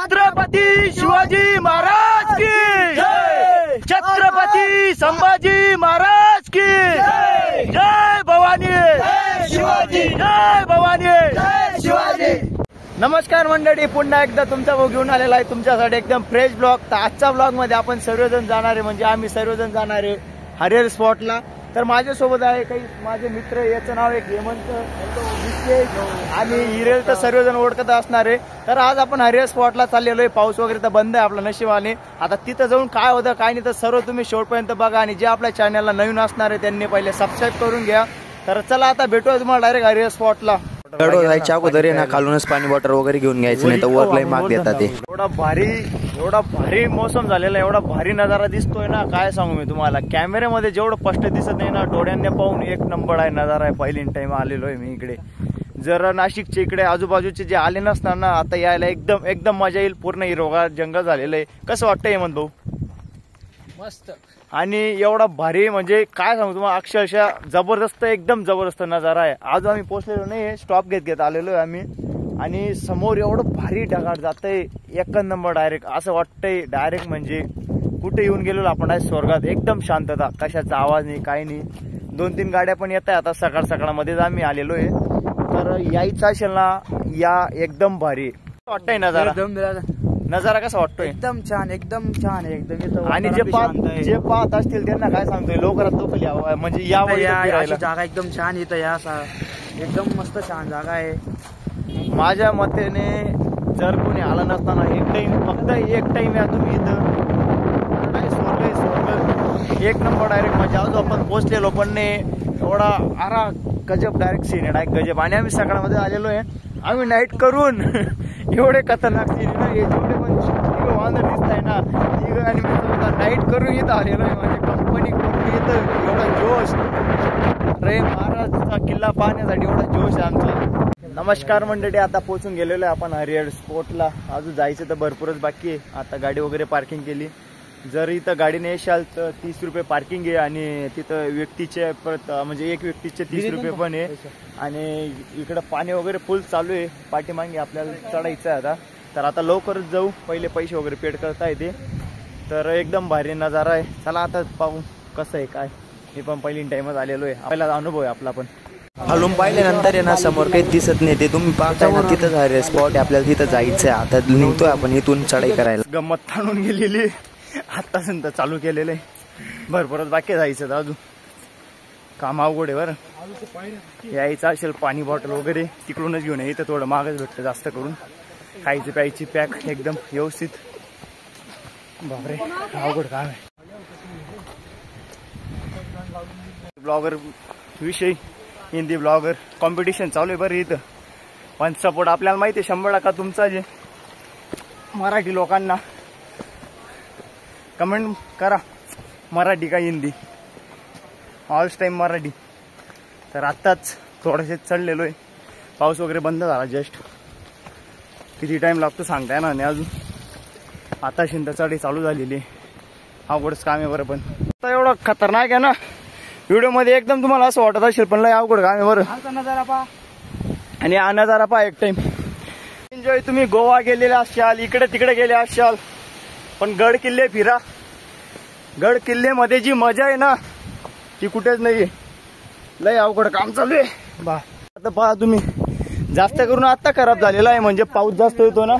छत्रपती शिवाजी महाराज की जय, छत्रपती संभाजी महाराज की जय, जय भवानी, जय शिवाजी, जय भवानी, जय शिवाजी। नमस्कार मंडळी, पुन्हा एकदा तुमचा भाऊ घेऊन आलेला आहे तुमच्यासाठी एकदम फ्रेश ब्लॉग। तर आजच्या ब्लॉग मध्ये आपण सर्वजण जाणार आहे, म्हणजे आम्ही सर्वजण जाणार आहे हरिहर स्पॉटला। तर माझ्यासोबत आहे काही माझे मित्र, याचं नाव एक हेमंत आणि हिरेल, तर सर्वजण ओळखत असणार आहे। तर आज आपण हरिहर स्पॉटला चाललेलो आहे, पाऊस वगैरे तर बंद आहे आपला नशिबाने। आता तिथं जाऊन काय होतं काय नाही तर सर्व तुम्ही शेवटपर्यंत बघा, आणि जे आपल्या चॅनलला नवीन असणार आहे त्यांनी पहिले सबस्क्राईब करून घ्या। तर चला आता भेटूया तुम्हाला डायरेक्ट हरिहर स्पॉटला। जायच्या अगोदर ना खालूनच पाणी बॉटल वगैरे घेऊन घ्यायचं, नाही तर वरलाही माग देतात ते। एवढा भारी मोसम झालेला, एवढा भारी नजारा दिसतोय ना, काय सांगू मी तुम्हाला। कॅमेऱ्यामध्ये जेवढं स्पष्ट दिसत नाही ना, डोळ्यांनी पाहून एक नंबर आहे नजारा आहे। पहिली टाइम आलेलो आहे मी इकडे। जर नाशिकच्या इकडे आजूबाजूचे जे आले नसणार ना, आता यायला एकदम एकदम मजा येईल। पूर्ण हिरवगार जंगल झालेलं आहे। कसं वाटतं हेमंत भाऊ? मस्त। आणि एवढा भारी म्हणजे काय सांगू तुम्हाला, अक्षरशः जबरदस्त, एकदम जबरदस्त नजारा आहे। आज आम्ही पोहोचलेलो नाही, स्टॉप घेत आलेलो आहे आम्ही, आणि समोर एवढं भारी ढगाळ जातंय, एक नंबर डायरेक्ट असं वाटतंय डायरेक्ट म्हणजे कुठे येऊन गेलो आपण आहे स्वर्गात। एकदम शांतता, कशाचा आवाज नाही, काही नाही। 2-3 गाड्या पण येत आहे आता, सकाळ सकाळमध्येच आम्ही आलेलो आहे। तर यायचं असेल ना या, एकदम भारी वाटतंय नजारा। नजारा कसा वाटतोय? एकदम छान, एकदम छान आहे एकदम। आणि जे पाहत असतील त्यांना काय सांगतोय, लवकरात लवकर यावं, म्हणजे यावं। जागा एकदम छान इथं, या एकदम मस्त छान जागा आहे। माझ्या मतेने जर कोणी आला नसताना फक्त एक टाइम या तुम्ही इथं, स्वर्ग एक नंबर डायरेक्ट। म्हणजे आज आपण पोहोचलेलो पण नाही, एवढा आरा गजब डायरेक्ट सीन आहे, डायरेक्ट गजब। आणि आम्ही सकाळमध्ये आलेलो आहे, आम्ही नाईट करून एवढे खतरनाक सीन आहे ना, हे जेवढे पण वाहन दिसत आहे ना, आणि नाईट करून इथं आलेलो आहे, म्हणजे कंपनी करून इथं एवढा जोश, रे महाराजचा किल्ला पाहण्यासाठी एवढा जोश आहे आमचा। नमस्कार मंडळी, आता पोहोचून गेलेलो आहे आपण हरिहर स्पॉटला। अजून जायचं तर भरपूरच बाकी आहे। आता गाडी वगैरे पार्किंग केली। जर इथं गाडीने येशाल तर 30 रुपये पार्किंग आहे, आणि तिथं व्यक्तीचे म्हणजे एक व्यक्तीचे 30 रुपये पण आहे। आणि इकडं पाणी वगैरे फुल चालू आहे, पाठीमागे आपल्याला चढायचं आहे आता। तर आता लवकरच जाऊ, पहिले पैसे वगैरे पेड करता येते। तर एकदम भारी नजारा आहे। चला आता पाहू कसं आहे काय। मी पण पहिली टाइमच आलेलो आहे, आपल्याला अनुभव आहे आपला पण। खालून पाहिल्यानंतर आहे ना समोर काही दिसत नाही, ते तुम्ही पाहताय ना, तिथंच हरिहर स्पॉट, आपल्याला तिथं जायचंय। आता निघतोय आपण इथून चढाई करायला। गंमत ताणून गेलेली, आतापर्यंत चालू केलेलं आहे, भरपूरच बाकी जायचं तर अजून काम अवघड आहे बरं। यायचं असेल पाणी बॉटल वगैरे तिकडूनच घेऊन ये, इथं थोडं महागच भेटतं जास्त करून। खायची प्यायची पॅक एकदम व्यवस्थित। बापरे अवघड काम आहे। ब्लॉगर विषयी, हिंदी ब्लॉगर कॉम्पिटिशन चालू आहे बरं इथं, पण सपोर्ट आपल्याला माहिती आहे 100% तुमचा जे मराठी लोकांना। कमेंट करा मराठी का हिंदी, ऑल टाइम मराठी। तर आत्ताच थोडेसे चढलेलो आहे, पाऊस वगैरे बंद झाला जस्ट। किती टाइम लागतो सांगताय ना, आणि अजून आता शिंदा चढाई चालू झालेली आहे, अवघडच काम आहे बरं। पण आता एवढं खतरनाक आहे ना, व्हिडिओमध्ये एकदम तुम्हाला असं वाटत असेल, पण लय अवघड काम आहे बरं। नजारा पहा, आणि हा नजारा पहा एक टाइम एन्जॉय। तुम्ही गोवा गेलेले असाल, इकडे तिकडे गेले असाल, पण गड किल्ले फिरा। गड किल्ले मध्ये जी मजा आहे ना, ती कुठेच नाहीये। लय अवघड काम चालू आहे बा। आता पहा तुम्ही, जास्त करून आता खराब झालेला आहे, म्हणजे पाऊस जास्त येतो ना,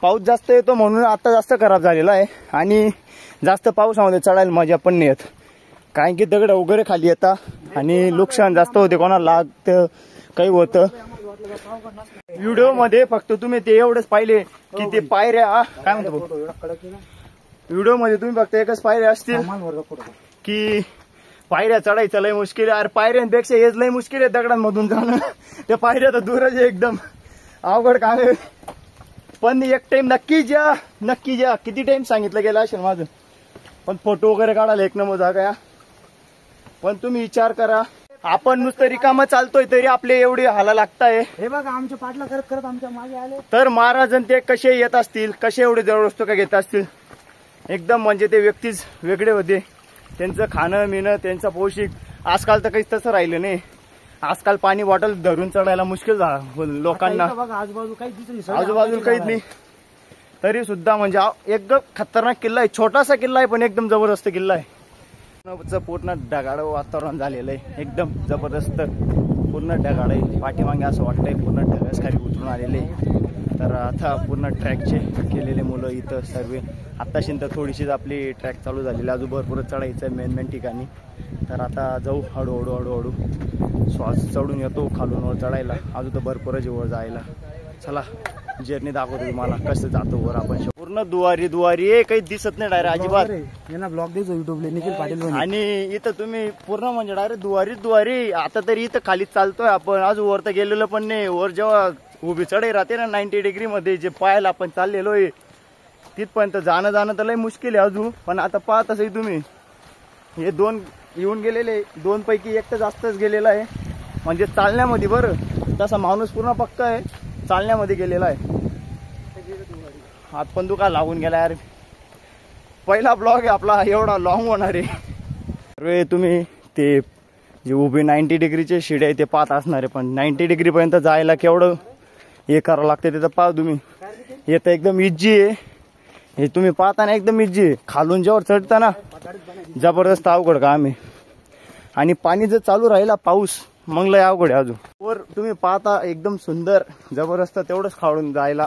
पाऊस जास्त येतो म्हणून आता जास्त खराब झालेला आहे। आणि जास्त पावसामध्ये चढायला मजा पण नाही येत, कारण की दगड वगैरे खाली येतात आणि नुकसान जास्त होते, कोणाला लागतं काही होतं। व्हिडिओ मध्ये फक्त तुम्ही ते एवढंच पाहिले की ते पायऱ्या काय म्हणतो, व्हिडिओ मध्ये तुम्ही फक्त एकच पायऱ्या असतील की पायऱ्या चढायचं लय मुश्किल आहे। अरे पायऱ्यांपेक्षा हेच लय मुश्किल आहे दगडांमधून जाणं, त्या पायऱ्या तर दूरच आहे, एकदम अवघड काम आहे। पण एक टाइम नक्की जा, नक्की जा। किती टाइम सांगितलं गेलं असेल माझं, पण फोटो वगैरे काढायला एक नंबर जागा या। पण तुम्ही विचार करा, आपण नुसतं रिकामं चालतोय तरी आपले एवढे हाला लागताय। हे बघा आमच्या पाठला करत करत आमच्या मागे आले, तर महाराजन ते कसे येत असतील, कसे एवढे जबरदस्त का घेत असतील, एकदम म्हणजे ते व्यक्तीच वेगळे होते। त्यांचं खाणं मिणं, त्यांचं पौष्टिक, आजकाल तर काहीच तसं राहिलं नाही। आजकाल पाणी बॉटल धरून चढायला मुश्किल झालं लोकांना, आजूबाजू काहीच आजूबाजूला काहीच नाही। तरी सुद्धा म्हणजे एकदम खतरनाक किल्ला आहे. छोटासा किल्ला आहे पण एकदम जबरदस्त किल्ला आहे. पूर्ण ढगाळ वातावरण झालेलं आहे, एकदम जबरदस्त. पूर्ण ढगाळ आहे, पाठीमागे असं वाटतंय पूर्ण ढगाच खाली उतरून आलेले. तर आता पूर्ण ट्रॅकचे केलेले मुलं इथं सर्व आत्ताशी तर थोडीशीच आपली ट्रॅक चालू झालेली, अजून भरपूर चढायचं आहे मेन ठिकाणी. तर आता जाऊ हळूहळू हळूहळू श्वास चढून येतो खालून वर चढायला, अजून तर भरपूरच वर जायला. चला जर्नी दाखवतो तुम्हाला कसं जातो वर आपण. पूर्ण दुवारी दुवारी काही दिसत नाही डायरेक्ट अजिबात. यांना ब्लॉग द्यायचो युट्यूबला निखिल पाटील. आणि इथं तुम्ही पूर्ण म्हणजे डायरेक्ट दुवारीच दुवारी. आता तरी इथं खाली चालतोय आपण, अजून वर तर गेलेलो पण नाही. वर जेव्हा उभी चढाई राहते ना 90 डिग्री मध्ये, जे पाहायला आपण चाललेलो आहे तिथपर्यंत जाणं तर लय मुश्किल आहे अजून. पण आता पाहत असेल तुम्ही, हे 2 येऊन गेलेले, 2 पैकी एक तर जास्तच गेलेला आहे. म्हणजे चालण्यामध्ये बरं, तसा माणूस पूर्ण पक्का आहे, चालण्यामध्ये गेलेला आहे. हात पण दुखा लागून गेला यार. पहिला ब्लॉग आहे आपला, एवढा लॉंग होणार आहे. तुम्ही ते जे उभे 90 डिग्रीचे शिडे आहे ते पाहत असणार आहे, पण 90 डिग्री पर्यंत जायला केवढं हे करावं लागतं ते तर पहा तुम्ही. हे तर एकदम इझी आहे, हे तुम्ही पाहताना एकदम इझी आहे. खालून जेव्हा चढताना जबरदस्त अवघड काम आहे. आणि पाणी जर चालू राहिला पाऊस मग लय अवघड आहे अजून. वर तुम्ही पाहता एकदम सुंदर जबरदस्त, तेवढंच खाळून जायला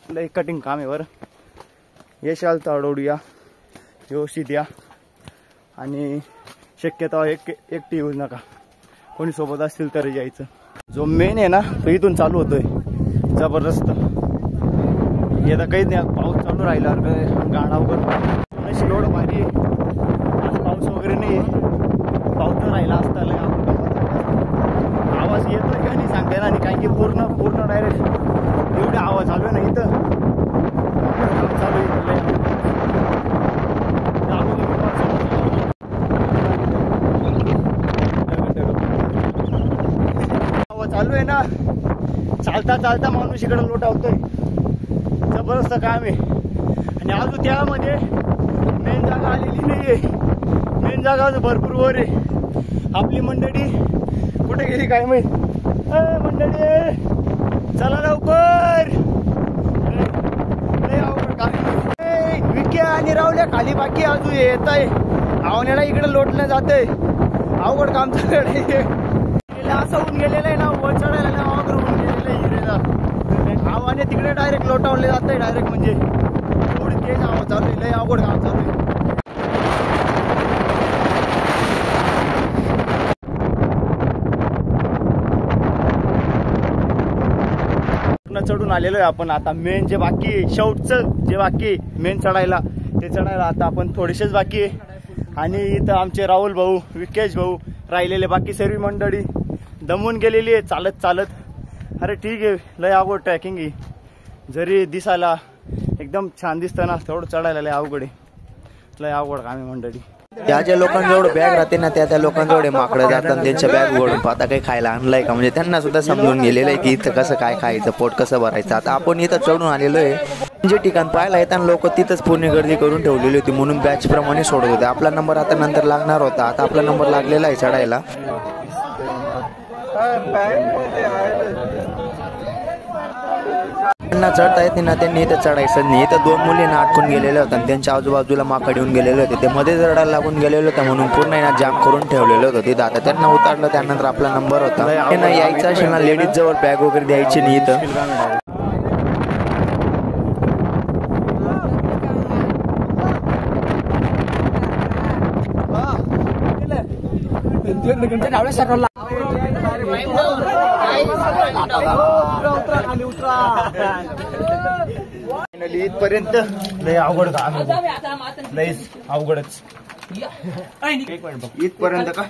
लय कठीण काम आहे. बरं यशाल चढवूया, व्यवस्थित या. आणि शक्यतो एकटी येऊ नका, कोणी सोबत असतील तरी जायचं. जो मेन आहे ना तो इथून चालू होतोय जबरदस्त. येता काहीच नाही, पाऊस चालू राहिला गाडा वगैरे एवढं भारी. आज पाऊस वगैरे नाही, पाऊस तर राहिला असता लय आवाज येतोय का नाही सांगते ना. आणि काही की पूर्ण डायरेक्ट एवढे आवाज चालू आहे ना इथं, चालू आवाज चालू आहे ना. चालता माणूस इकडे लोटावतोय, जबरदस्त काम आहे. आणि अजून त्यामध्ये मेन जागा आलेली नाहीये, मेन जागा भरपूर वर आहे. आपली मंडळी कुठे गेली काय माहित. मंडळी चला लवकर, विक्या आणि रावल्या खाली, बाकी अजून येत आहे. आवण्याला इकडे लोटलं जाते, अवघड काम चालू असं होऊन गेलेलं आहे ना. वर चढायला अवघड होऊन गेलेलं आहे हिरेला. आव्हाने तिकडे डायरेक्ट लोटावले जात आहे डायरेक्ट, म्हणजे थोडी तेज आवाज चालू आहे, लय अवघड काम चालू आहे. चढून आलेलो आहे आपण. आता मेन जे बाकी शेवटचं जे बाकी मेन चढायला, ते चढायला आता आपण थोडेसेच बाकी आहे. आणि इथं आमचे राहुल भाऊ, विकेश भाऊ, राहिलेले बाकी सर्व मंडळी दमून गेलेली आहे चालत. अरे ठीक आहे, लय अवघड ट्रॅकिंग आहे. जरी दिसायला एकदम छान दिसतं ना, तेवढं चढायला लय अवघड आहे, लय अवघड काम आहे मंडळी. त्या ज्या लोकांजवळ बॅग राहते ना, त्या लोकांजवळ माकडं जातात, त्यांच्या बॅग उघडून पाहता काही खायला आणलंय का, म्हणजे त्यांना सुद्धा समजून गेलेलं आहे की इथं कसं काय खायचं, पोट कसं भरायचं. आता आपण इथं चढून आलेलो आहे, जे ठिकाण पाहायला येताना लोक तिथंच पूर्ण गर्दी करून ठेवलेली होती, म्हणून बॅच प्रमाणे सोडत होते. आपला नंबर आता नंतर लागणार होता, आता आपला नंबर लागलेला आहे चढायला. त्यांना चढता येत नाही ना, त्यांनी इथं चढायचं नाही. इथं 2 मुलींना अटकून गेलेल्या होत्या, त्यांच्या आजूबाजूला माकड येऊन गेलेले होते, ते मध्ये चढायला लागून गेलेले होते, म्हणून पूर्ण ना जाम करून ठेवलेलं होतं तिथं. आता त्यांना उतारलं, त्यानंतर आपला नंबर होता. त्यांना यायचं असेल ना, लेडीज जवळ बॅग वगैरे द्यायची नाही इथं. इथपर्यंत लय अवघड काम, लय अवघडच इथपर्यंत का.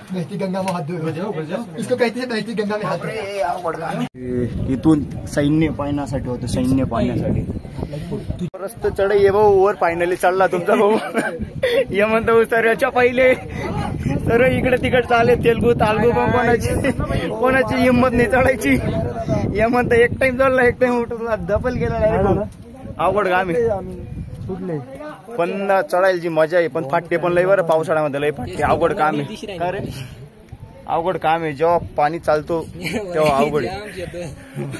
इथून सैन्य पाहण्यासाठी होतं, सैन्य पाहण्यासाठी रस्त चढ ये भाऊ. वर फायनली चढला तुमचा भाऊ. ये म्हणतो सर्वच्या पहिले सर्व इकडे तिकडे चाले, तेलगू तालगू पण कोणाची हिंमत नाही चढायची. ये म्हणतो एक टाइम चढला, एक टाइम उठून दफल गेला. अवघड काम आहे, पण चढायची मजा आहे. पण फाटते पण लय बरं, पावसाळ्यामध्ये लय फाटते, अवघड काम आहे. अवघड काम आहे. जेव्हा पाणी चालतो तेव्हा अवघड आहे.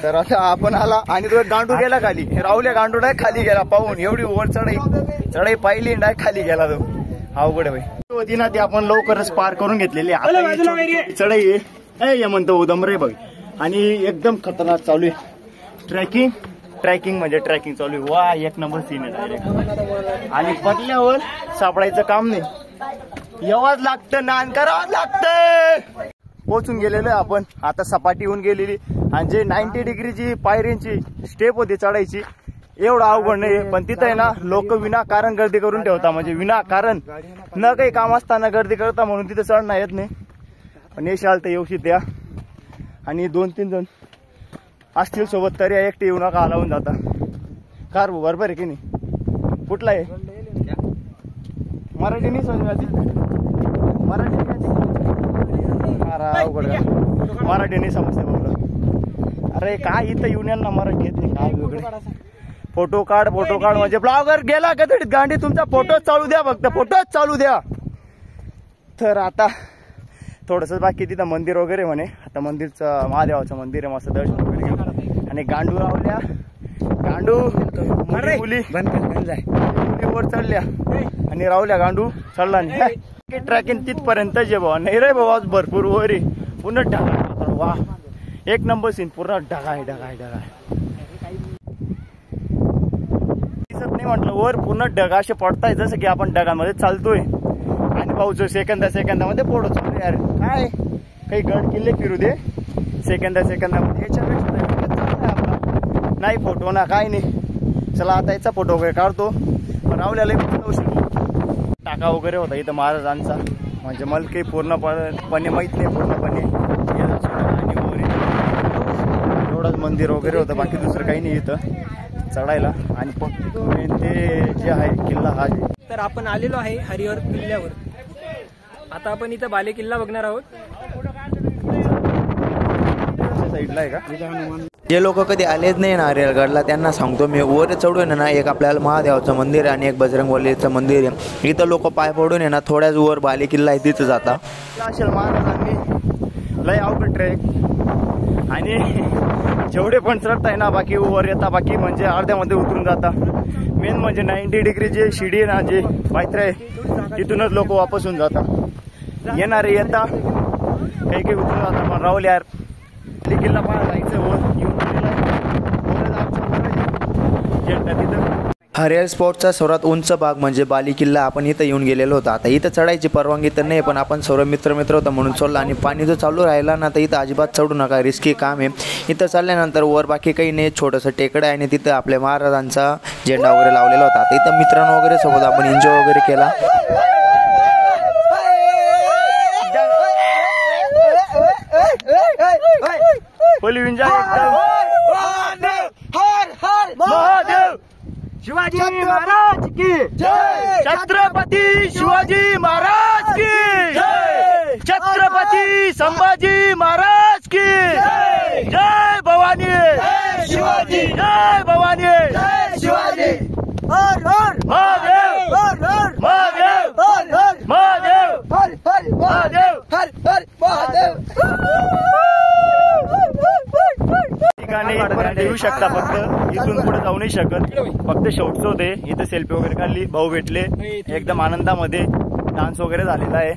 तर आता आपण आला आणि तो गांडू गेला खाली. राहुल्या गांडू डायरेक्ट खाली गेला पाहून. एवढी वर चढाई पाहिली डायरेक्ट खाली गेला तो. अवघड आहे भाई. होती ना ती आपण लवकरच पार करून घेतलेली. आता चढाई आहे म्हणतो उदमरे बघ. आणि एकदम खतरनाक चालू आहे. ट्रॅकिंग म्हणजे ट्रॅकिंग चालू आहे. वा एक नंबर सीन आहे डायरेक्ट. आणि पडल्यावर सापडायचं काम नाही. यावंच लागतं, नान करावंच लागतं. पोहोचून गेलेलो आहे आपण. आता सपाटी होऊन गेलेली. आणि जे 90 डिग्रीची पायऱ्यांची स्टेप होती चढायची एवढं अवघड नाही. पण तिथं आहे ना लोक विनाकारण गर्दी करून ठेवता. म्हणजे विनाकारण न काही काम असताना गर्दी करता म्हणून तिथं चढणं येत नाही. पण येशाल तर येऊशी द्या. आणि 2-3 जण असतील सोबत तरी एकटे येऊ नका लावून जाता. कार बरोबर आहे की नाही. कुठला आहे मराठी नाही समजायची. मराठी मराठी नाही समजते बघ. अरे काय इथं येऊन यांना मराठी येत नाही काय वेगळे. फोटो काढ म्हणजे ब्लॉगर गेला कधी गांडी तुमचा फोटोच चालू द्या. फक्त फोटोच चालू द्या. तर आता थोडस बाकी तिथं मंदिर वगैरे म्हणे. आता मंदिरचं महादेवाचं मंदिर आहे. मस्त दर्शन वगैरे घेऊन आणि गांडू रावल्या. गांडू मुली वर चढल्या आणि रावल्या गांडू चढला नाही. ट्रॅकिंग तिथपर्यंत जे बाबा नाही रे बाबा भरपूर वर पुन्हा ढगा. वा एक नंबर सीन. पूर्ण ढगा आहे. दिसत नाही म्हटलं वर पूर्ण ढगा असे पडताय जसं की आपण ढगांमध्ये चालतोय. आणि पाऊस सेकंदामध्ये पोहोचतो. यार काय काही गड किल्ले फिरू दे सेकंदामध्ये. याच्यापेक्षा आपला नाही फोटो ना काय नाही. चला आता याचा फोटो वगैरे काढतो. पण रावल्याला टाका वगैरे होता इथं महाराजांचा. म्हणजे मला काही पूर्णपणे माहित नाही पूर्णपणे. एवढंच मंदिर वगैरे होतं. बाकी दुसरं काही नाही इथं चढायला. आणि मेन ते जे आहे किल्ला हा. तर आपण आलेलो आहे हरिहर किल्ल्यावर. आता आपण इथं बाले किल्ला बघणार आहोत. साईडला आहे का. जे लोक कधी आलेच नाही ना हरिहरगडला त्यांना सांगतो मी. वर चढून ना एक आपल्याला महादेवाचं मंदिर आहे आणि एक बजरंगबलीचं मंदिर आहे. इथं लोक पाय पडून ना थोड्याच वर बाले किल्ला आहे तिथं जाता. असेल महाराजांनी लय अवघड ट्रेक. आणि जेवढे पण चढताय ना बाकी वर येता बाकी म्हणजे अर्ध्यामध्ये उतरून जाता. मेन म्हणजे 90 डिग्री जे शिडी आहे ना जे पायथ्या आहे तिथूनच लोक वापस होऊन जातात. येणारे येता काही उतरून जातात. पण राहुल यार किल्ला पाहा जायचं वर येऊन हरिहर स्पॉटचा सर्वात उंच भाग म्हणजे बाली किल्ला. आपण इथं येऊन गेलेलो होतो. आता इथं चढायची परवानगी तर नाही पण आपण सर्व मित्र होता म्हणून चढलो. आणि पाणी जर चालू राहिला ना तर इथं अजिबात चढू नका. रिस्की काम आहे. इथं चालल्यानंतर वर बाकी काही नाही. छोटंसं टेकडं आहे आणि तिथं आपल्या महाराजांचा झेंडा वगैरे लावलेला होता. आता इथं मित्रांनो वगैरे सोबत आपण एन्जॉय वगैरे केला. शिवाजी महाराज की जय. छत्रपती शिवाजी महाराज की जय. छत्रपती संभाजी महाराज की जय. जय भवानी शिवाजी. जय भवानी शिवाजी. हर हर महादेव. हर हर महादेव. हर हर महादेव. हर हर महादेव. हर हर महादेव. ठिकाणी येऊ शकता. फक्त इथून पुढे जाऊ नाही शकत. फक्त शॉर्ट्स होते. इथं सेल्फी वगैरे काढली. भाऊ भेटले एकदम आनंदामध्ये. डान्स वगैरे झालेला आहे.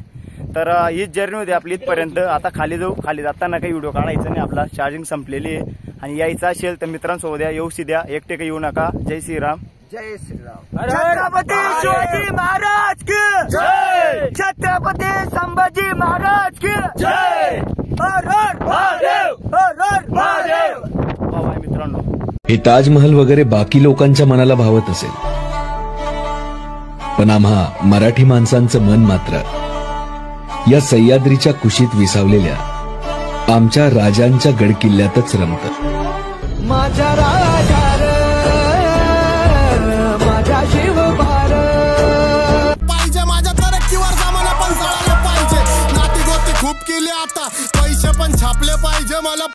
तर हीच जर्नी होती आपली इथपर्यंत. आता खाली जाऊ. खाली जाताना काही व्हिडिओ काढायचा नाही. आपला चार्जिंग संपलेली आहे. आणि यायचं असेल तर मित्रांसोबत या. येऊशी द्या. एकटे काही येऊ नका. जय श्रीराम. जय श्रीराम. छत्रपती शिवाजी महाराज की जय. छत्रपती संभाजी महाराज की जय. हर हर महादेव. हर हर महादेव. मित्रांनो हे ताजमहल वगैरे बाकी लोकांच्या मनाला भावत असेल पण आम्हा मराठी माणसांचं मन मात्र या सह्याद्रीच्या कुशीत विसावलेल्या आमच्या राजांच्या गडकिल्ल्यातच रमतं. माझ्या राजा माझ्या शिवभार पाहिजे. माझ्या तरक्कीवर सामान पण सळायला पाहिजे. नाती गोती खूप केली आता पैसे पण छापले पाहिजे मला.